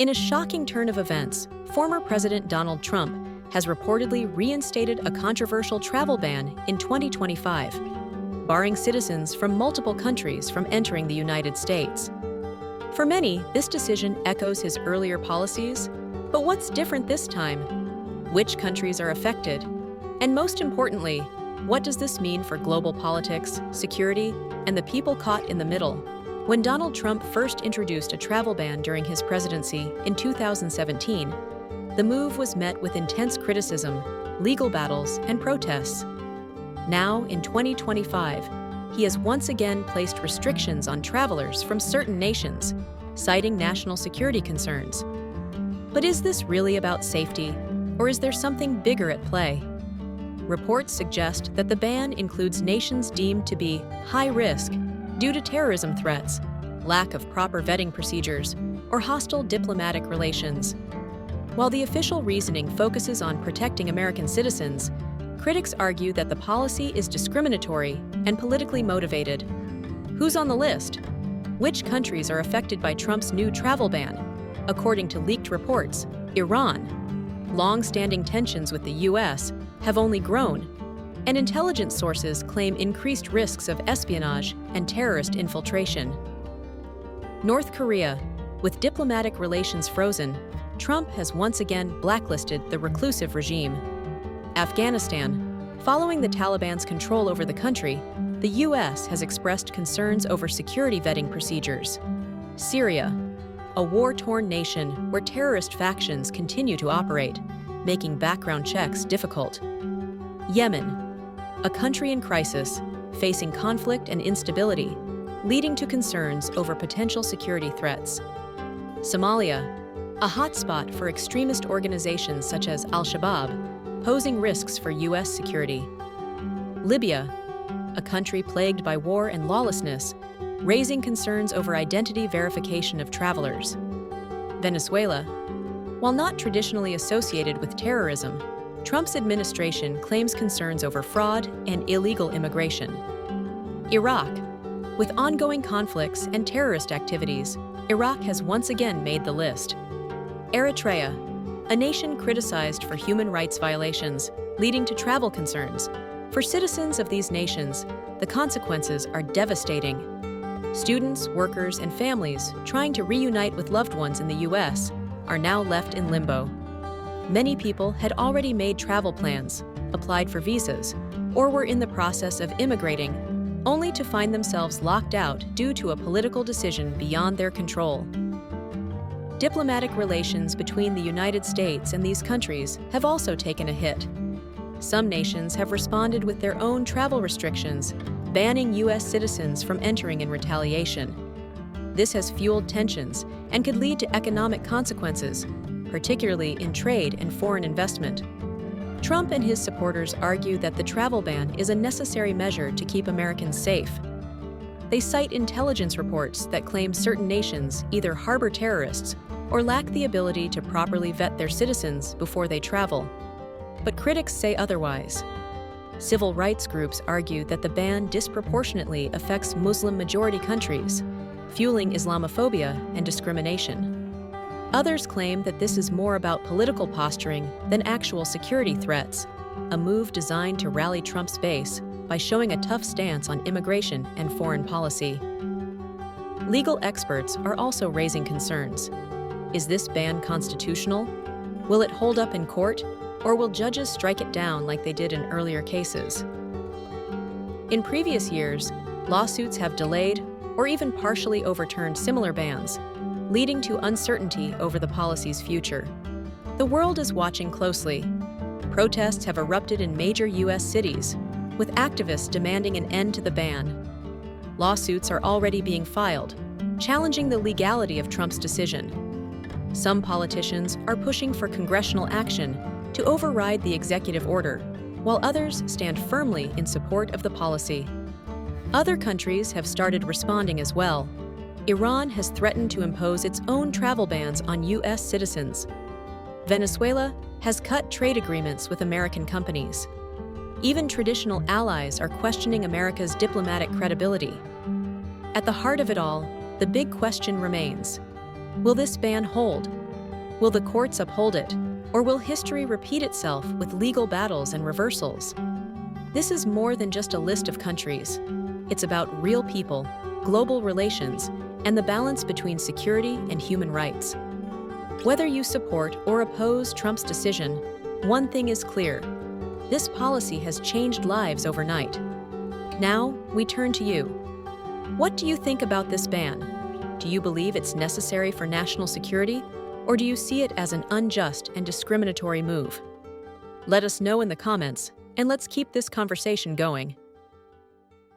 In a shocking turn of events, former President Donald Trump has reportedly reinstated a controversial travel ban in 2025, barring citizens from multiple countries from entering the United States. For many, this decision echoes his earlier policies, but what's different this time? Which countries are affected? And most importantly, what does this mean for global politics, security, and the people caught in the middle? When Donald Trump first introduced a travel ban during his presidency in 2017, the move was met with intense criticism, legal battles, and protests. Now, in 2025, he has once again placed restrictions on travelers from certain nations, citing national security concerns. But is this really about safety, or is there something bigger at play? Reports suggest that the ban includes nations deemed to be high risk due to terrorism threats, lack of proper vetting procedures, or hostile diplomatic relations. While the official reasoning focuses on protecting American citizens, critics argue that the policy is discriminatory and politically motivated. Who's on the list? Which countries are affected by Trump's new travel ban? According to leaked reports, Iran. Long-standing tensions with the U.S. have only grown, and intelligence sources claim increased risks of espionage and terrorist infiltration. North Korea. With diplomatic relations frozen, Trump has once again blacklisted the reclusive regime. Afghanistan. Following the Taliban's control over the country, the U.S. has expressed concerns over security vetting procedures. Syria. A war-torn nation where terrorist factions continue to operate, making background checks difficult. Yemen. A country in crisis, facing conflict and instability, leading to concerns over potential security threats. Somalia. A hotspot for extremist organizations such as Al-Shabaab, posing risks for U.S. security. Libya. A country plagued by war and lawlessness, raising concerns over identity verification of travelers. Venezuela. While not traditionally associated with terrorism, Trump's administration claims concerns over fraud and illegal immigration. Iraq. With ongoing conflicts and terrorist activities, Iraq has once again made the list. Eritrea. A nation criticized for human rights violations, leading to travel concerns. For citizens of these nations, the consequences are devastating. Students, workers, and families trying to reunite with loved ones in the U.S. are now left in limbo. Many people had already made travel plans, applied for visas, or were in the process of immigrating, only to find themselves locked out due to a political decision beyond their control. Diplomatic relations between the United States and these countries have also taken a hit. Some nations have responded with their own travel restrictions, banning U.S. citizens from entering in retaliation. This has fueled tensions and could lead to economic consequences, particularly in trade and foreign investment. Trump and his supporters argue that the travel ban is a necessary measure to keep Americans safe. They cite intelligence reports that claim certain nations either harbor terrorists or lack the ability to properly vet their citizens before they travel. But critics say otherwise. Civil rights groups argue that the ban disproportionately affects Muslim-majority countries, fueling Islamophobia and discrimination. Others claim that this is more about political posturing than actual security threats, a move designed to rally Trump's base by showing a tough stance on immigration and foreign policy. Legal experts are also raising concerns. Is this ban constitutional? Will it hold up in court? Or will judges strike it down like they did in earlier cases? In previous years, lawsuits have delayed or even partially overturned similar bans, leading to uncertainty over the policy's future. The world is watching closely. Protests have erupted in major U.S. cities, with activists demanding an end to the ban. Lawsuits are already being filed, challenging the legality of Trump's decision. Some politicians are pushing for congressional action to override the executive order, while others stand firmly in support of the policy. Other countries have started responding as well. Iran has threatened to impose its own travel bans on U.S. citizens. Venezuela has cut trade agreements with American companies. Even traditional allies are questioning America's diplomatic credibility. At the heart of it all, the big question remains: will this ban hold, Will the courts uphold it, or will history repeat itself with legal battles and reversals? This is more than just a list of countries. It's about real people, global relations, and the balance between security and human rights. Whether you support or oppose Trump's decision, one thing is clear: this policy has changed lives overnight. Now, we turn to you. What do you think about this ban? Do you believe it's necessary for national security, or do you see it as an unjust and discriminatory move? Let us know in the comments, and let's keep this conversation going.